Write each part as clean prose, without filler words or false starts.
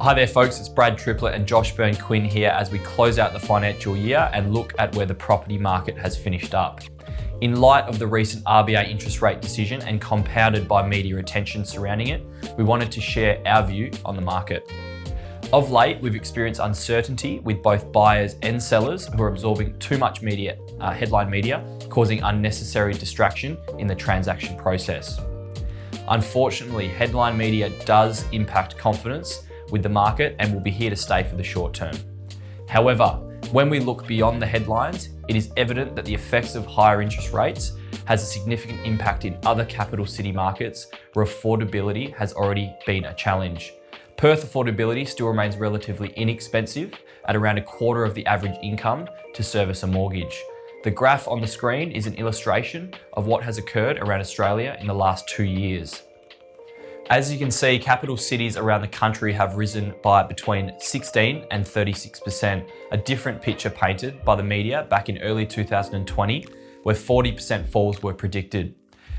Hi there folks, it's Brad Triplett and Josh Byrne-Quinn here as we close out the financial year and look at where the property market has finished up. In light of the recent RBA interest rate decision and compounded by media attention surrounding it, we wanted to share our view on the market. Of late, we've experienced uncertainty with both buyers and sellers who are absorbing too much headline media, causing unnecessary distraction in the transaction process. Unfortunately, headline media does impact confidence with the market and will be here to stay for the short term. However, when we look beyond the headlines, it is evident that the effects of higher interest rates has a significant impact in other capital city markets where affordability has already been a challenge. Perth affordability still remains relatively inexpensive at around a quarter of the average income to service a mortgage. The graph on the screen is an illustration of what has occurred around Australia in the last 2 years. As you can see, capital cities around the country have risen by between 16 and 36%, a different picture painted by the media back in early 2020, where 40% falls were predicted.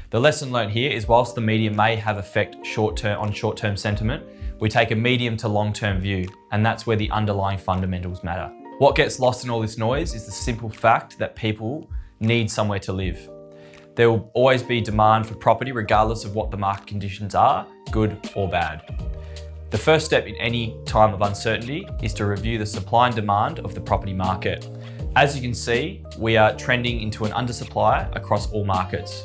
The lesson learned here is whilst the media may have effect on short-term sentiment, we take a medium to long-term view, and that's where the underlying fundamentals matter. What gets lost in all this noise is the simple fact that people need somewhere to live. There will always be demand for property regardless of what the market conditions are, good or bad. The first step in any time of uncertainty is to review the supply and demand of the property market. As you can see, we are trending into an undersupply across all markets.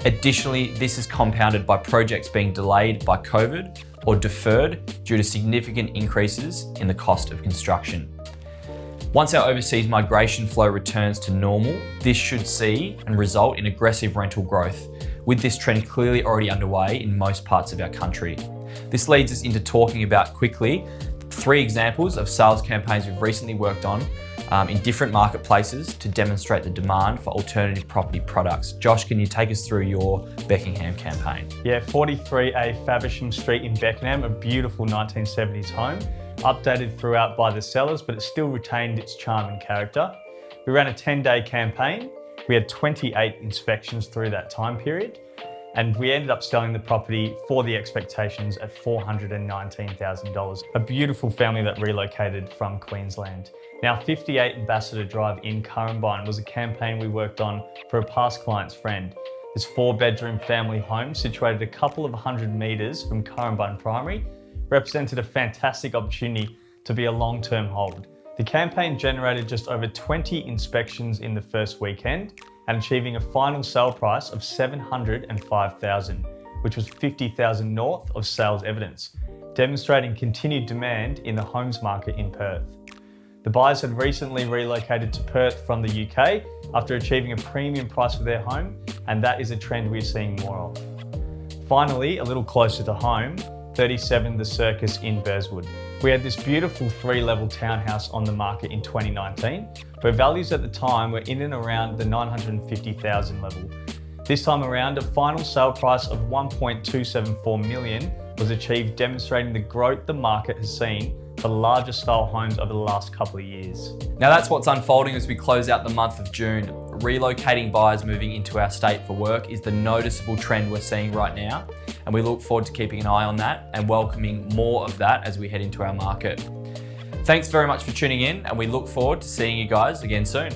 Additionally, this is compounded by projects being delayed by COVID or deferred due to significant increases in the cost of construction. Once our overseas migration flow returns to normal, this should see and result in aggressive rental growth, with this trend clearly already underway in most parts of our country. This leads us into talking about quickly 3 examples of sales campaigns we've recently worked on in different marketplaces to demonstrate the demand for alternative property products. Josh, can you take us through your Beckenham campaign? Yeah, 43A Faversham Street in Beckenham, a beautiful 1970s home, updated throughout by the sellers, but it still retained its charm and character. We ran a 10-day campaign. We had 28 inspections through that time period, and we ended up selling the property for the expectations at $419,000. A beautiful family that relocated from Queensland. Now, 58 Ambassador Drive in Currumbine was a campaign we worked on for a past client's friend. This 4-bedroom family home, situated a couple of 100 metres from Currumbine Primary, represented a fantastic opportunity to be a long-term hold. The campaign generated just over 20 inspections in the first weekend and achieving a final sale price of $705,000, which was $50,000 north of sales evidence, demonstrating continued demand in the homes market in Perth. The buyers had recently relocated to Perth from the UK after achieving a premium price for their home, and that is a trend we're seeing more of. Finally, a little closer to home, 37 The Circus in Burswood. We had this beautiful 3-level townhouse on the market in 2019, where values at the time were in and around the $950,000 level. This time around, a final sale price of $1.274 million was achieved, demonstrating the growth the market has seen for larger style homes over the last couple of years. Now that's what's unfolding as we close out the month of June. Relocating buyers moving into our state for work is the noticeable trend we're seeing right now, and we look forward to keeping an eye on that and welcoming more of that as we head into our market. Thanks very much for tuning in, and we look forward to seeing you guys again soon.